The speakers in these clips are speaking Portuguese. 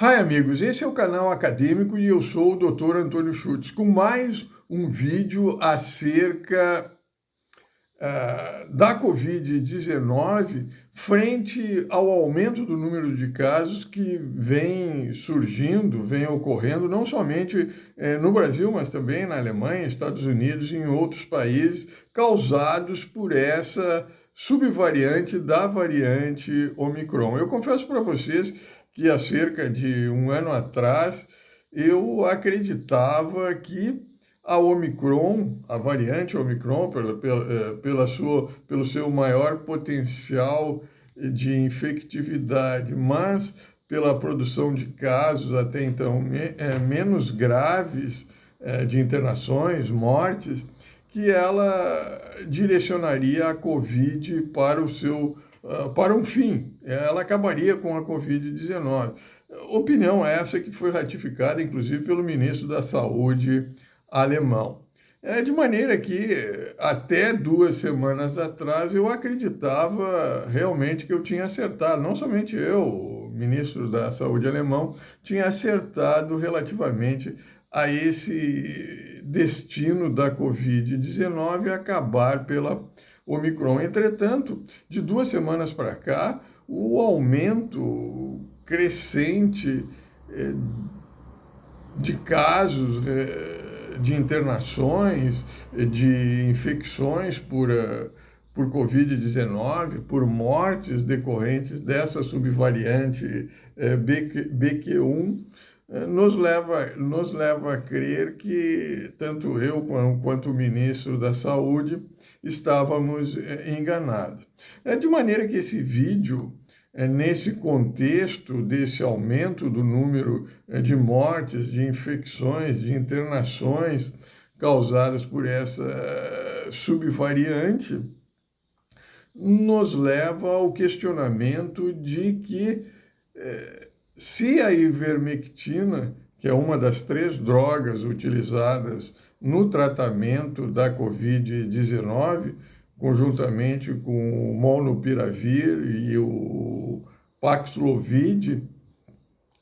Hi, amigos, esse é o canal acadêmico e eu sou o Dr. Antônio Schultz, com mais um vídeo acerca da Covid-19 frente ao aumento do número de casos que vem surgindo, vem ocorrendo, não somente no Brasil, mas também na Alemanha, Estados Unidos e em outros países, causados por essa subvariante da variante Omicron. Eu confesso para vocês que há cerca de um ano atrás eu acreditava que a Omicron, a variante Omicron, pelo seu maior potencial de infectividade, mas pela produção de casos até então menos graves de internações, mortes, que ela direcionaria a Covid para um fim. Ela acabaria com a Covid-19. Opinião essa que foi ratificada, inclusive, pelo ministro da Saúde alemão. De maneira que, até 2 semanas atrás, eu acreditava realmente que eu tinha acertado. Não somente eu, o ministro da Saúde alemão, tinha acertado relativamente a esse destino da Covid-19 acabar pela Omicron. Entretanto, de 2 semanas para cá, o aumento crescente de casos, de internações, de infecções por Covid-19, por mortes decorrentes dessa subvariante BQ1, nos leva a crer que tanto eu quanto o ministro da Saúde estávamos enganados. De maneira que esse vídeo, nesse contexto desse aumento do número de mortes, de infecções, de internações causadas por essa subvariante, nos leva ao questionamento de que se a ivermectina, que é uma das 3 drogas utilizadas no tratamento da Covid-19, conjuntamente com o molnupiravir e o Paxlovid,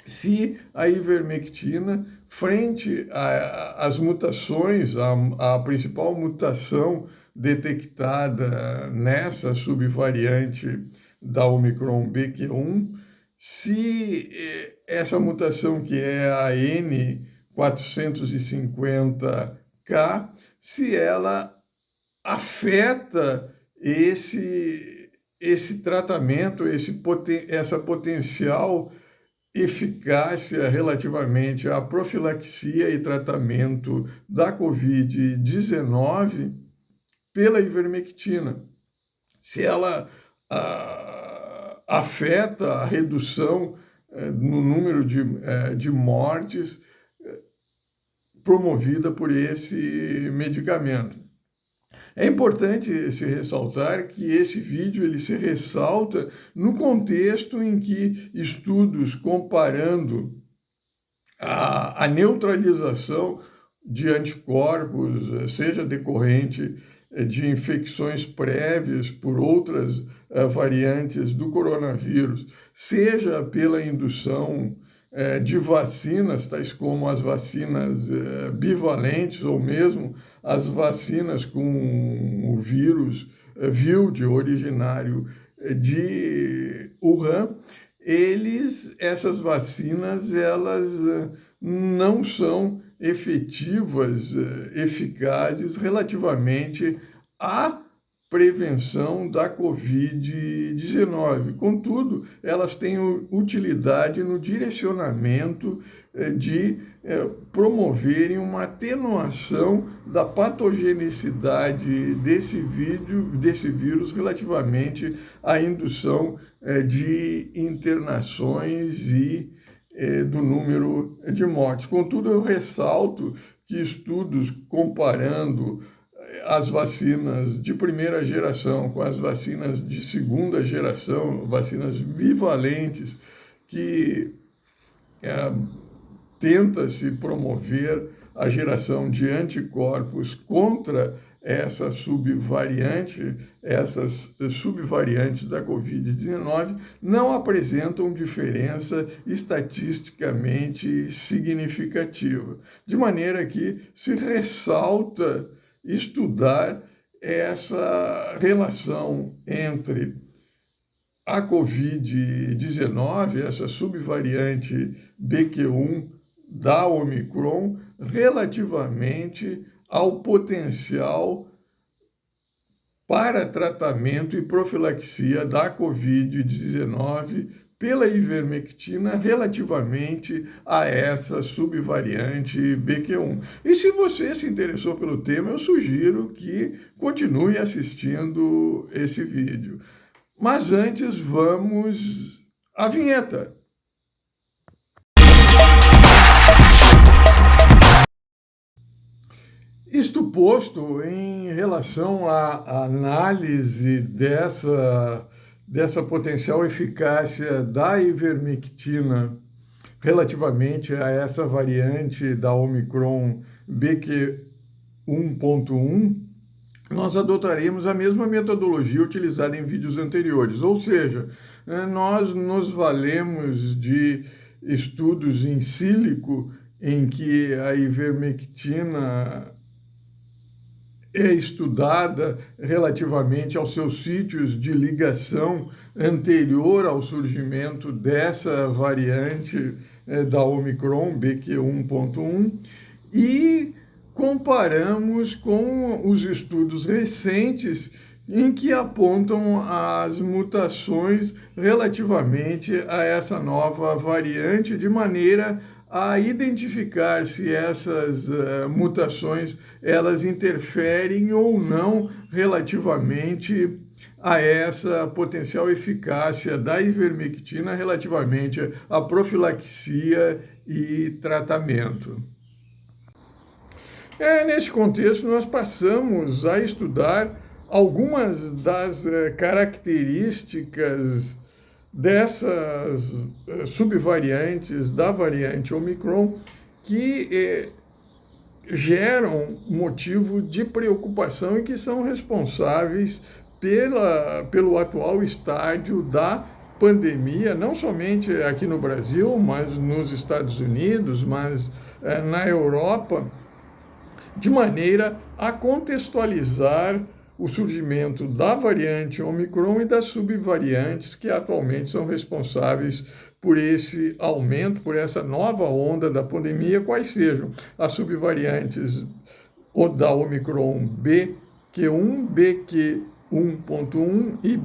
se a ivermectina, frente às mutações, a principal mutação detectada nessa subvariante da Omicron BQ1, se essa mutação, que é a N450K, se ela afeta esse tratamento, essa potencial eficácia relativamente à profilaxia e tratamento da Covid-19 pela ivermectina. Se ela afeta a redução no número de mortes promovida por esse medicamento. É importante se ressaltar que esse vídeo ele se ressalta no contexto em que estudos comparando a neutralização de anticorpos, seja decorrente de infecções prévias por outras variantes do coronavírus, seja pela indução de vacinas, tais como as vacinas bivalentes ou mesmo as vacinas com o vírus VILD, originário de Wuhan, essas vacinas, elas não são efetivas, eficazes relativamente à prevenção da Covid-19. Contudo, elas têm utilidade no direcionamento de promoverem uma atenuação da patogenicidade desse vírus relativamente à indução de internações e do número de mortes. Contudo, eu ressalto que estudos comparando as vacinas de primeira geração com as vacinas de segunda geração, vacinas bivalentes, que tenta-se promover a geração de anticorpos contra essas subvariantes da Covid-19 não apresentam diferença estatisticamente significativa, de maneira que se ressalta estudar essa relação entre a Covid-19, essa subvariante BQ1 da Omicron, relativamente ao potencial para tratamento e profilaxia da Covid-19 pela ivermectina relativamente a essa subvariante BQ1. E se você se interessou pelo tema, eu sugiro que continue assistindo esse vídeo. Mas antes, vamos à vinheta. Isto posto, em relação à análise dessa potencial eficácia da ivermectina relativamente a essa variante da Omicron BQ1.1, nós adotaremos a mesma metodologia utilizada em vídeos anteriores, ou seja, nós nos valemos de estudos in silico em que a ivermectina é estudada relativamente aos seus sítios de ligação anterior ao surgimento dessa variante da Omicron BQ1.1 e comparamos com os estudos recentes em que apontam as mutações relativamente a essa nova variante, de maneira a identificar se essas mutações elas interferem ou não relativamente a essa potencial eficácia da ivermectina relativamente à profilaxia e tratamento. Neste contexto, nós passamos a estudar algumas das características dessas subvariantes da variante Omicron que geram motivo de preocupação e que são responsáveis pelo atual estágio da pandemia, não somente aqui no Brasil, mas nos Estados Unidos, mas na Europa, de maneira a contextualizar o surgimento da variante Omicron e das subvariantes que atualmente são responsáveis por esse aumento, por essa nova onda da pandemia, quais sejam as subvariantes da Omicron BQ1, BQ1.1 e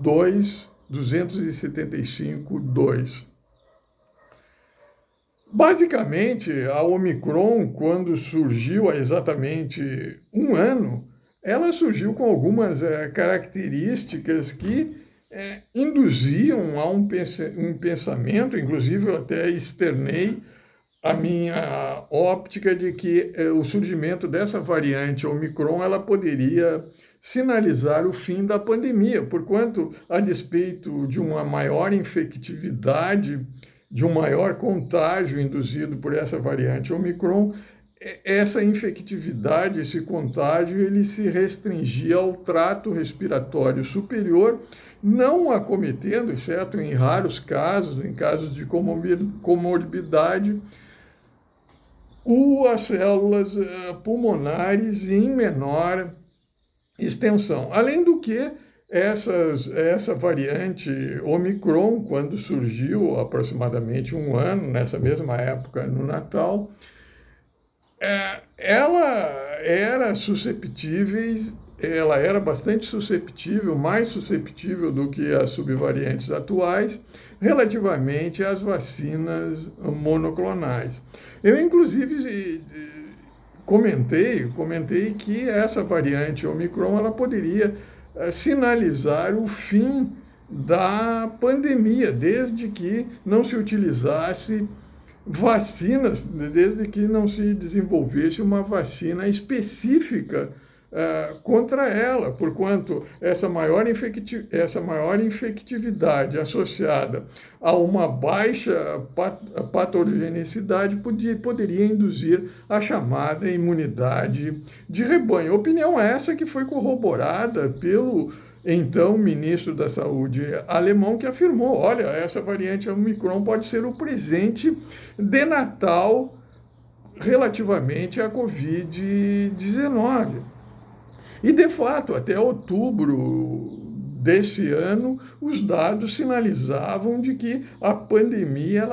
B2.275.2. Basicamente, a Omicron, quando surgiu há exatamente um ano, ela surgiu com algumas características que induziam a um pensamento, inclusive eu até externei a minha óptica de que o surgimento dessa variante Omicron ela poderia sinalizar o fim da pandemia, porquanto, a despeito de uma maior infectividade, de um maior contágio induzido por essa variante Omicron, essa infectividade, esse contágio, ele se restringia ao trato respiratório superior, não acometendo, exceto em raros casos, em casos de comorbidade, as células pulmonares em menor extensão. Além do que, essa variante Omicron, quando surgiu aproximadamente um ano, nessa mesma época, no Natal, ela era bastante susceptível, mais susceptível do que as subvariantes atuais, relativamente às vacinas monoclonais. Eu, inclusive, comentei que essa variante Omicron ela poderia sinalizar o fim da pandemia, desde que não se utilizasse vacinas, desde que não se desenvolvesse uma vacina específica contra ela, porquanto essa maior infectividade associada a uma baixa patogenicidade poderia induzir a chamada imunidade de rebanho. Opinião essa que foi corroborada pelo então ministro da Saúde alemão, que afirmou: olha, essa variante Omicron pode ser o presente de Natal relativamente à Covid-19. E, de fato, até outubro desse ano, os dados sinalizavam de que a pandemia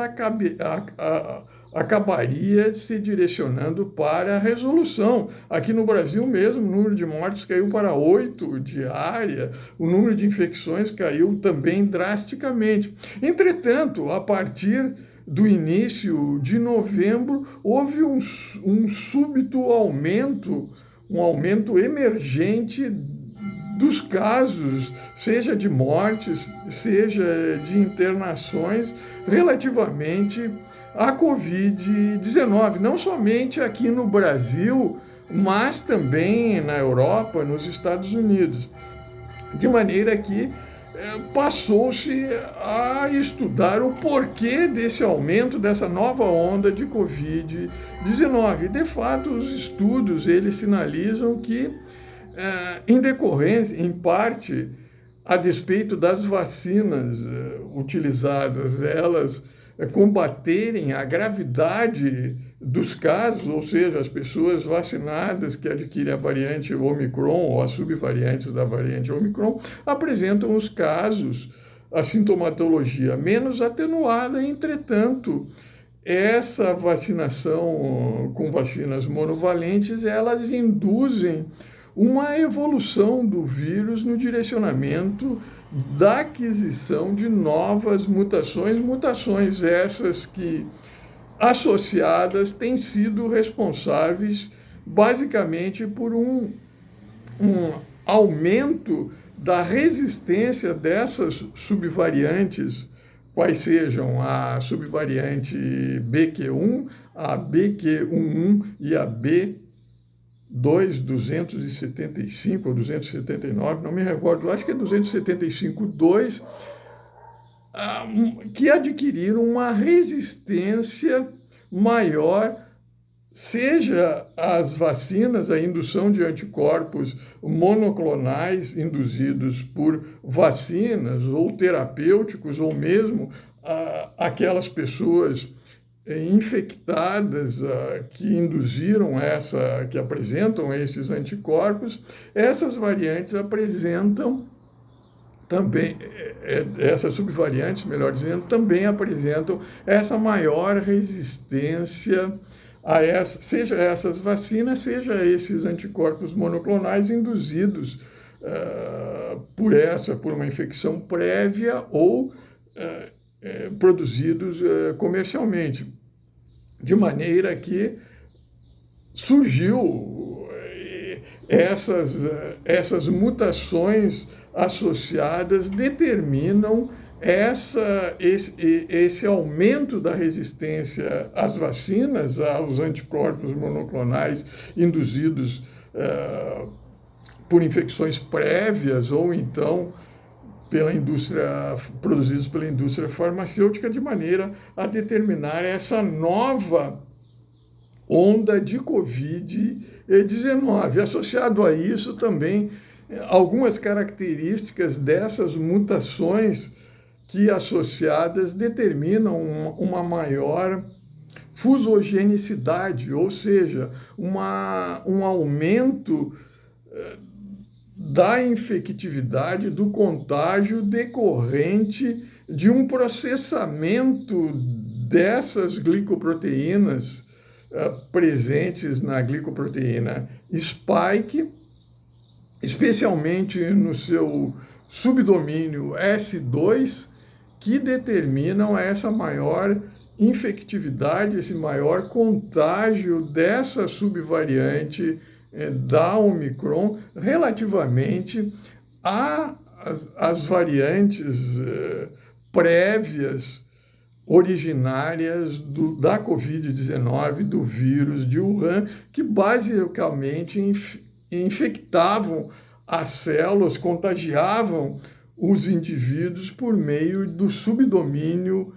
acabaria se direcionando para a resolução. Aqui no Brasil mesmo, o número de mortes caiu para 8 diária, o número de infecções caiu também drasticamente. Entretanto, a partir do início de novembro, houve um súbito aumento, um aumento emergente dos casos, seja de mortes, seja de internações, relativamente à Covid-19, não somente aqui no Brasil, mas também na Europa, nos Estados Unidos. De maneira que passou-se a estudar o porquê desse aumento, dessa nova onda de Covid-19. De fato, os estudos eles sinalizam que, em decorrência, em parte, a despeito das vacinas utilizadas, elas combaterem a gravidade dos casos, ou seja, as pessoas vacinadas que adquirem a variante Omicron ou as subvariantes da variante Omicron apresentam os casos, a sintomatologia menos atenuada. Entretanto, essa vacinação com vacinas monovalentes, elas induzem uma evolução do vírus no direcionamento da aquisição de novas mutações essas que, associadas, têm sido responsáveis basicamente por um aumento da resistência dessas subvariantes, quais sejam a subvariante BQ1, a BQ11 e a B275 ou 279, não me recordo, acho que é 275.2, que adquiriram uma resistência maior, seja as vacinas, a indução de anticorpos monoclonais induzidos por vacinas ou terapêuticos, ou mesmo aquelas pessoas infectadas que induziram que apresentam esses anticorpos. Essas variantes apresentam também, essas subvariantes, melhor dizendo, também apresentam essa maior resistência a seja essas vacinas, seja esses anticorpos monoclonais induzidos por uma infecção prévia ou produzidos comercialmente. De maneira que surgiu essas mutações associadas determinam esse aumento da resistência às vacinas, aos anticorpos monoclonais induzidos por infecções prévias ou então produzidos pela indústria farmacêutica, de maneira a determinar essa nova onda de Covid-19. Associado a isso também algumas características dessas mutações que, associadas, determinam uma maior fusogenicidade, ou seja, um aumento da infectividade, do contágio decorrente de um processamento dessas glicoproteínas presentes na glicoproteína spike, especialmente no seu subdomínio S2, que determinam essa maior infectividade, esse maior contágio dessa subvariante da Omicron relativamente às variantes prévias originárias da Covid-19, do vírus de Wuhan, que basicamente infectavam as células, contagiavam os indivíduos por meio do subdomínio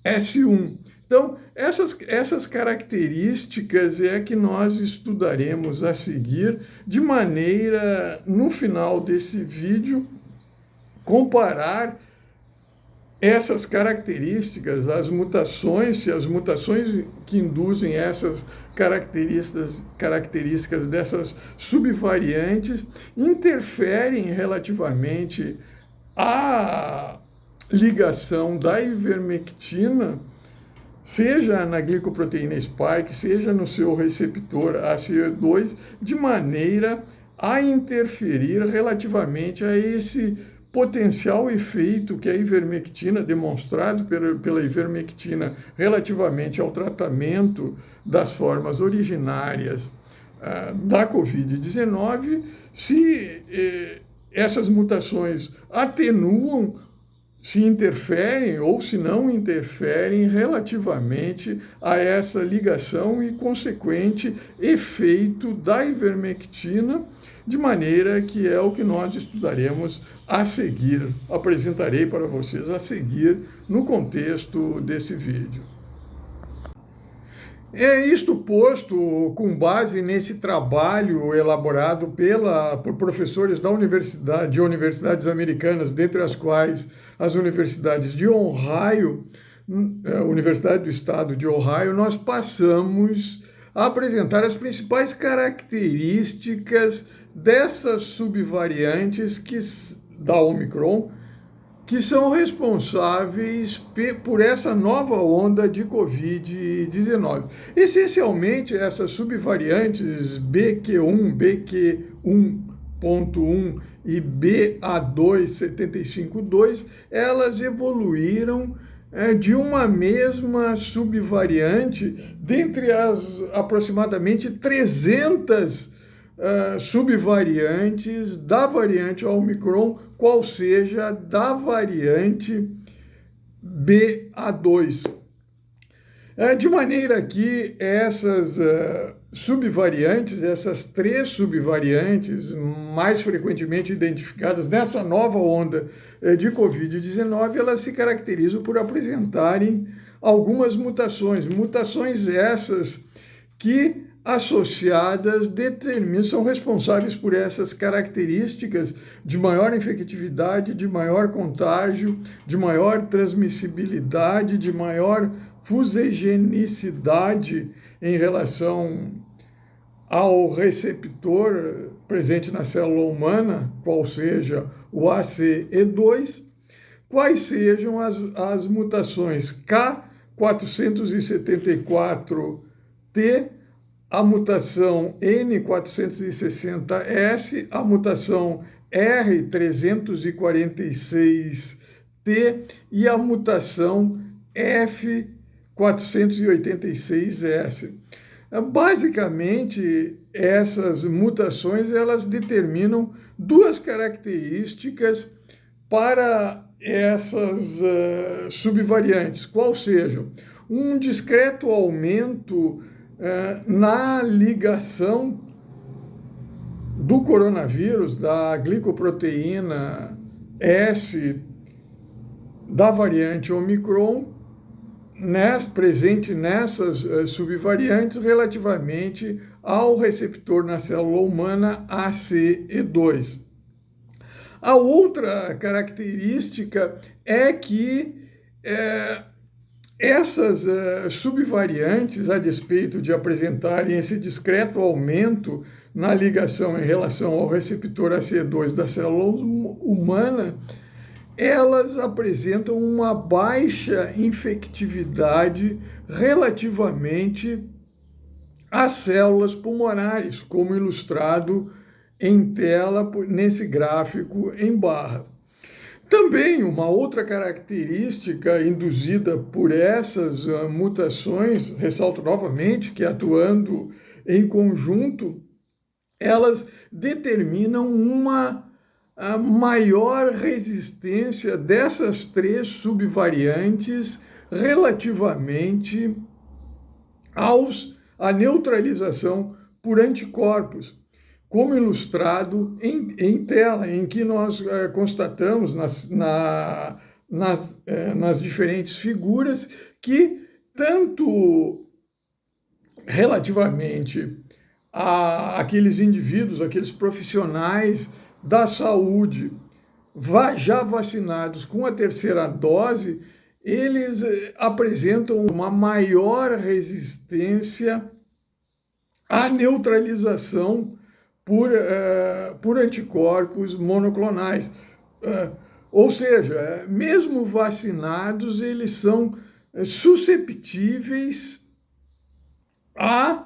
S1. Então, essas características é que nós estudaremos a seguir, de maneira, no final desse vídeo, comparar essas características, as mutações, se as mutações que induzem essas características dessas subvariantes interferem relativamente à ligação da ivermectina, seja na glicoproteína spike, seja no seu receptor ACE2, de maneira a interferir relativamente a esse potencial efeito que a ivermectina, demonstrado pela ivermectina relativamente ao tratamento das formas originárias da Covid-19, se essas mutações atenuam, se interferem ou se não interferem relativamente a essa ligação e consequente efeito da ivermectina, de maneira que é o que nós estudaremos a seguir, apresentarei para vocês a seguir no contexto desse vídeo. É isto posto com base nesse trabalho elaborado por professores de universidades americanas, dentre as quais as universidades de Ohio, a Universidade do Estado de Ohio, nós passamos a apresentar as principais características dessas subvariantes da Omicron, que são responsáveis por essa nova onda de Covid-19. Essencialmente, essas subvariantes BQ1, BQ1.1 e BA2.75.2, elas evoluíram de uma mesma subvariante dentre as aproximadamente 300 subvariantes da variante Omicron, qual seja da variante BA2. De maneira que essas subvariantes, essas 3 subvariantes mais frequentemente identificadas nessa nova onda de Covid-19, elas se caracterizam por apresentarem algumas mutações essas que associadas são responsáveis por essas características de maior infectividade, de maior contágio, de maior transmissibilidade, de maior fusogenicidade em relação ao receptor presente na célula humana, qual seja o ACE2, quais sejam as mutações K474T, a mutação N460S, a mutação R346T e a mutação F486S. Basicamente, essas mutações elas determinam 2 características para essas subvariantes, qual sejam um discreto aumento na ligação do coronavírus, da glicoproteína S da variante Omicron, presente nessas subvariantes relativamente ao receptor na célula humana ACE2. A outra característica é que essas subvariantes, a despeito de apresentarem esse discreto aumento na ligação em relação ao receptor ACE2 da célula humana, elas apresentam uma baixa infectividade relativamente às células pulmonares, como ilustrado em tela nesse gráfico em barra. Também uma outra característica induzida por essas mutações, ressalto novamente que atuando em conjunto, elas determinam uma maior resistência dessas 3 subvariantes relativamente à neutralização por anticorpos, como ilustrado em tela, em que nós constatamos nas diferentes figuras que, tanto relativamente àqueles indivíduos, aqueles profissionais da saúde já vacinados com a terceira dose, eles apresentam uma maior resistência à neutralização por anticorpos monoclonais. Ou seja, mesmo vacinados, eles são susceptíveis à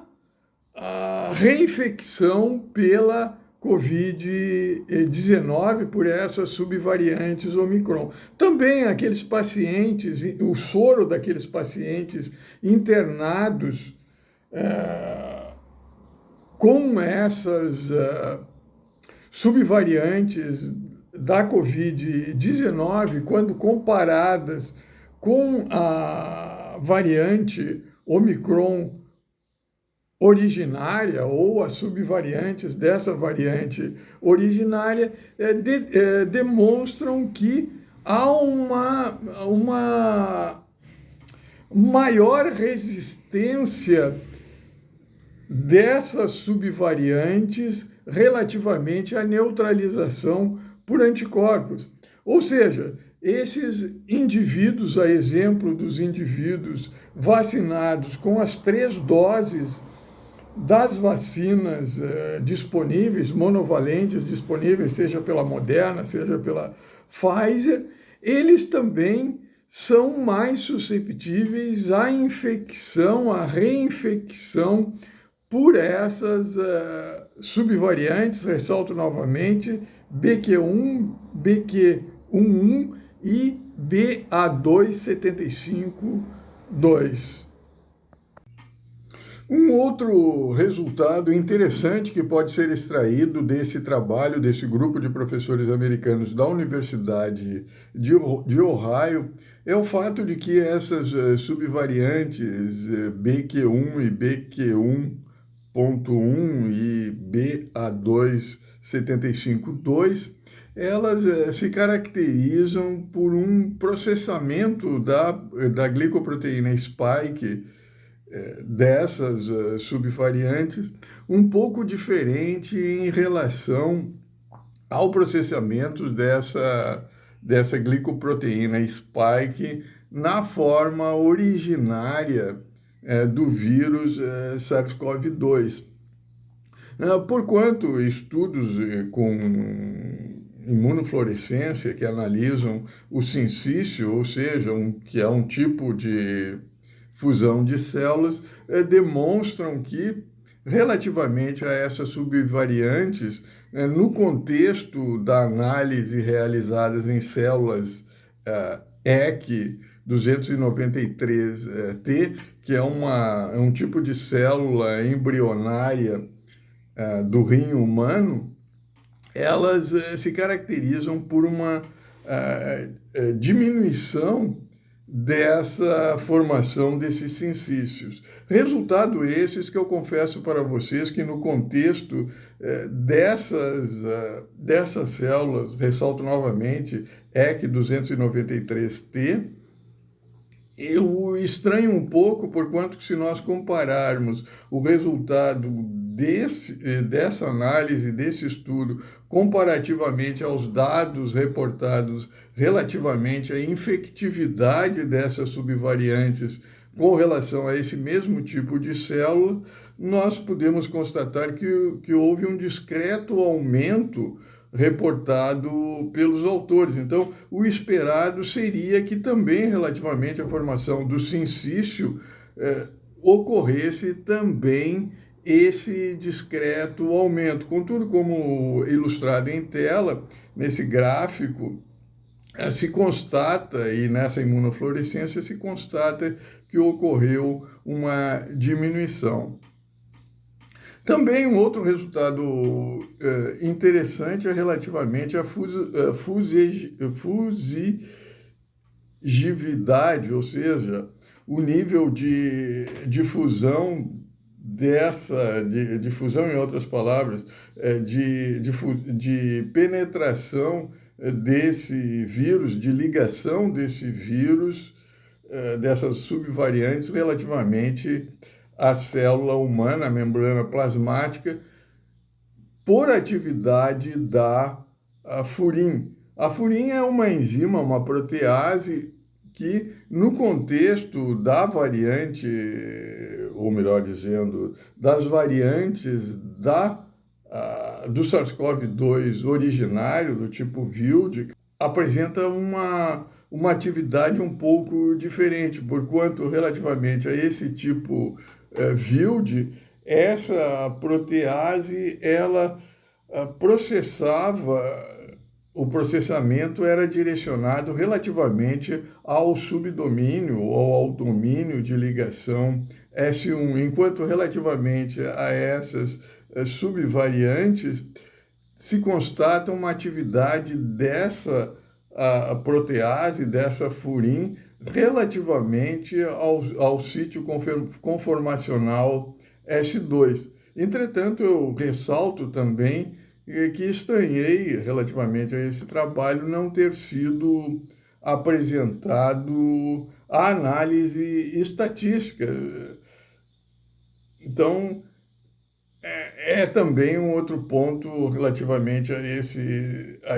reinfecção pela Covid-19 por essas subvariantes Omicron. Também aqueles pacientes, o soro daqueles pacientes internados com essas subvariantes da Covid-19, quando comparadas com a variante Omicron originária ou as subvariantes dessa variante originária, demonstram que há uma maior resistência dessas subvariantes relativamente à neutralização por anticorpos. Ou seja, esses indivíduos, a exemplo dos indivíduos vacinados com as 3 doses das vacinas disponíveis, monovalentes disponíveis, seja pela Moderna, seja pela Pfizer, eles também são mais susceptíveis à infecção, à reinfecção por essas subvariantes, ressalto novamente, BQ1, BQ11 e BA2.75.2. Um outro resultado interessante que pode ser extraído desse trabalho, desse grupo de professores americanos da Universidade de Ohio, é o fato de que essas subvariantes BQ1 e BQ1.1 e BA2.75.2, elas se caracterizam por um processamento da glicoproteína spike dessas subvariantes um pouco diferente em relação ao processamento dessa glicoproteína spike na forma originária do vírus SARS-CoV-2. Porquanto estudos com imunofluorescência que analisam o sincício, ou seja, que é um tipo de fusão de células, demonstram que, relativamente a essas subvariantes, no contexto da análise realizadas em células EC 293T, que é um tipo de célula embrionária do rim humano, elas se caracterizam por uma diminuição dessa formação desses sincícios. Resultado esses que eu confesso para vocês que no contexto dessas células, ressalto novamente, EC 293T, eu estranho um pouco, porquanto que se nós compararmos o resultado dessa análise, desse estudo, comparativamente aos dados reportados relativamente à infectividade dessas subvariantes com relação a esse mesmo tipo de célula, nós podemos constatar que houve um discreto aumento reportado pelos autores. Então, o esperado seria que também, relativamente à formação do sincício, ocorresse também esse discreto aumento. Contudo, como ilustrado em tela, nesse gráfico, se constata, e nessa imunofluorescência se constata que ocorreu uma diminuição. Também um outro resultado interessante é relativamente à fusigividade, ou seja, o nível de fusão dessa difusão, em outras palavras, de penetração desse vírus, de ligação desse vírus, dessas subvariantes relativamente à célula humana, à membrana plasmática, por atividade da furin. A furin é uma enzima, uma protease que, no contexto da variante, ou melhor dizendo, das variantes do SARS-CoV-2 originário, do tipo VILD, apresenta uma atividade um pouco diferente, porquanto, relativamente a esse tipo VILD, essa protease, ela o processamento era direcionado relativamente ao subdomínio ou ao domínio de ligação S1, enquanto relativamente a essas subvariantes se constata uma atividade dessa protease, dessa furin, relativamente ao sítio conformacional S2. Entretanto, eu ressalto também que estranhei, relativamente a esse trabalho, não ter sido apresentado a análise estatística. Então, é também um outro ponto relativamente a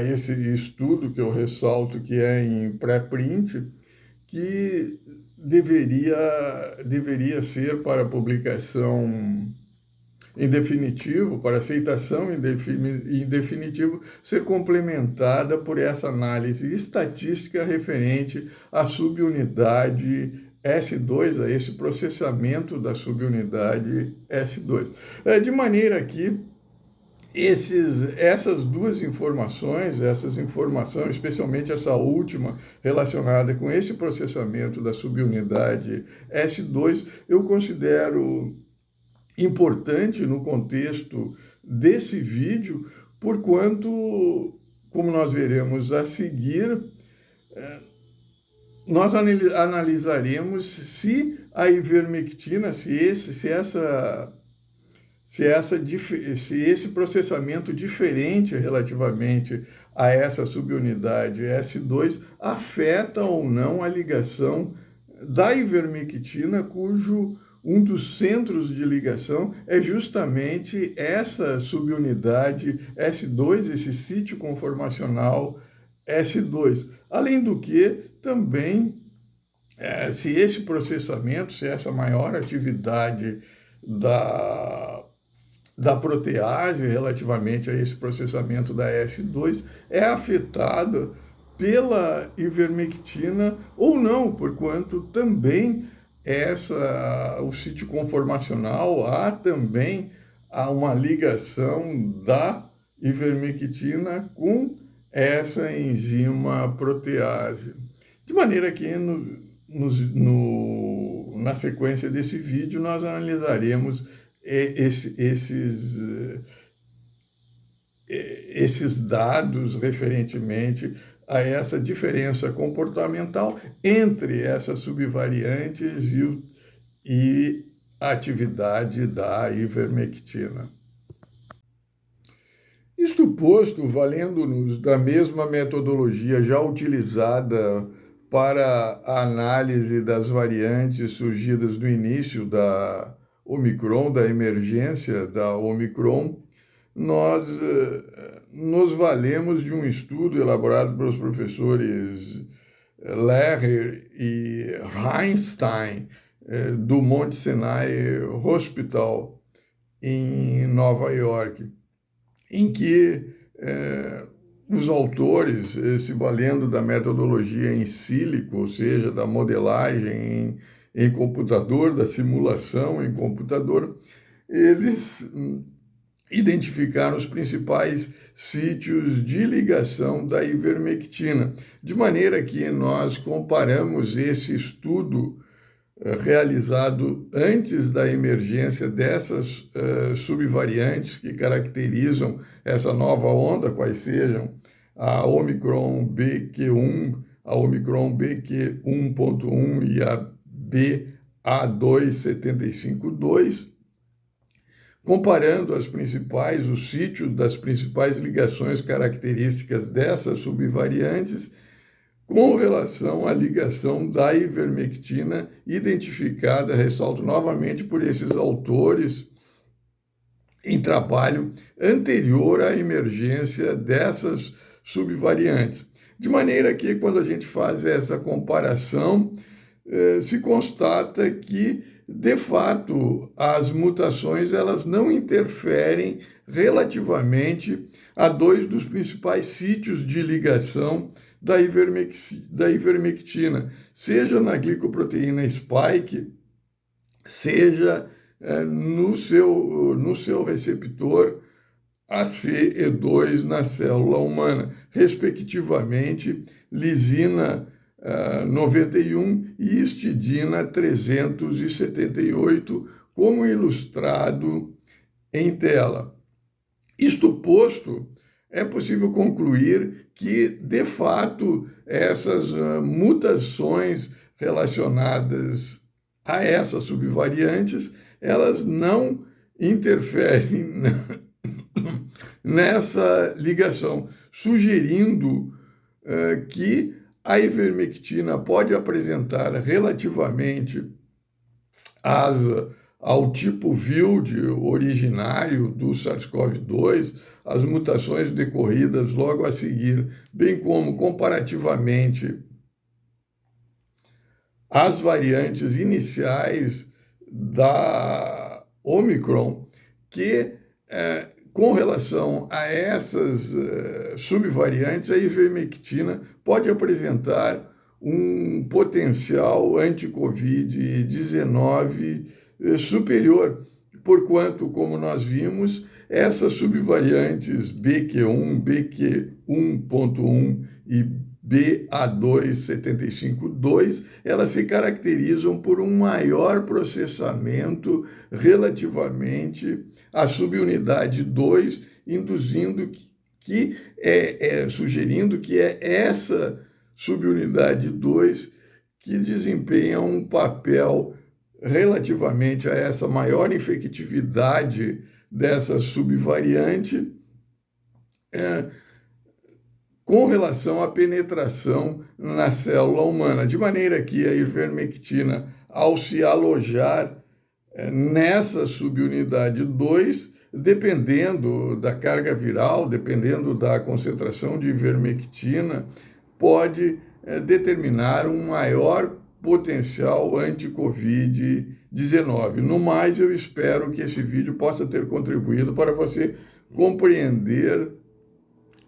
esse estudo que eu ressalto, que é em pré-print, que deveria ser para publicação em definitivo, para aceitação em definitivo, ser complementada por essa análise estatística referente à subunidade S2, a esse processamento da subunidade S2. De maneira que essas duas informações, especialmente essa última relacionada com esse processamento da subunidade S2, eu considero importante no contexto desse vídeo, porquanto, como nós veremos a seguir, nós analisaremos se a ivermectina, se esse processamento diferente relativamente a essa subunidade S2 afeta ou não a ligação da ivermectina, cujo um dos centros de ligação é justamente essa subunidade S2, esse sítio conformacional S2. Além do que, também, se esse processamento, se essa maior atividade da protease relativamente a esse processamento da S2 é afetada pela ivermectina ou não, porquanto também o sítio conformacional, há uma ligação da ivermectina com essa enzima protease. De maneira que na sequência desse vídeo nós analisaremos esses dados referentemente a essa diferença comportamental entre essas subvariantes e a atividade da ivermectina. Isto posto, valendo-nos da mesma metodologia já utilizada para a análise das variantes surgidas no início da Omicron, da emergência da Omicron, nós nos valemos de um estudo elaborado pelos professores Lehrer e Einstein, do Mount Sinai Hospital, em Nova York, em que os autores, se valendo da metodologia em sílico, ou seja, da modelagem em computador, da simulação em computador, eles identificaram os principais sítios de ligação da ivermectina, de maneira que nós comparamos esse estudo realizado antes da emergência dessas subvariantes que caracterizam essa nova onda, quais sejam a Omicron BQ1, a Omicron BQ1.1 e a BA2.75.2, comparando os sítios das principais ligações características dessas subvariantes com relação à ligação da ivermectina identificada, ressalto novamente, por esses autores em trabalho anterior à emergência dessas subvariantes. De maneira que, quando a gente faz essa comparação, se constata que, de fato, as mutações elas não interferem relativamente a dois dos principais sítios de ligação da ivermectina, seja na glicoproteína spike, seja no seu receptor ACE2 na célula humana, respectivamente, lisina 91 e histidina 378, como ilustrado em tela. Isto posto, é possível concluir que, de fato, essas mutações relacionadas a essas subvariantes, elas não interferem nessa ligação, sugerindo que a ivermectina pode apresentar relativamente ao tipo Wild originário do SARS-CoV-2, as mutações decorridas logo a seguir, bem como comparativamente às variantes iniciais da Omicron, que com relação a essas subvariantes, a ivermectina pode apresentar um potencial anti-Covid-19 superior, porquanto, como nós vimos, essas subvariantes BQ1, BQ1.1 e BA2.75.2, elas se caracterizam por um maior processamento relativamente à subunidade 2, sugerindo que é essa subunidade 2 que desempenha um papel relativamente a essa maior infectividade dessa subvariante, com relação à penetração na célula humana, de maneira que a ivermectina, ao se alojar nessa subunidade 2, dependendo da carga viral, dependendo da concentração de ivermectina, pode determinar um maior potencial anti-Covid-19. No mais, eu espero que esse vídeo possa ter contribuído para você compreender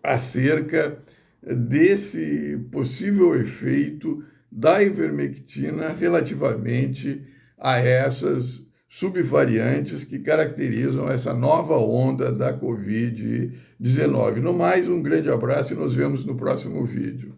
acerca desse possível efeito da ivermectina relativamente a essas subvariantes que caracterizam essa nova onda da Covid-19. No mais, um grande abraço e nos vemos no próximo vídeo.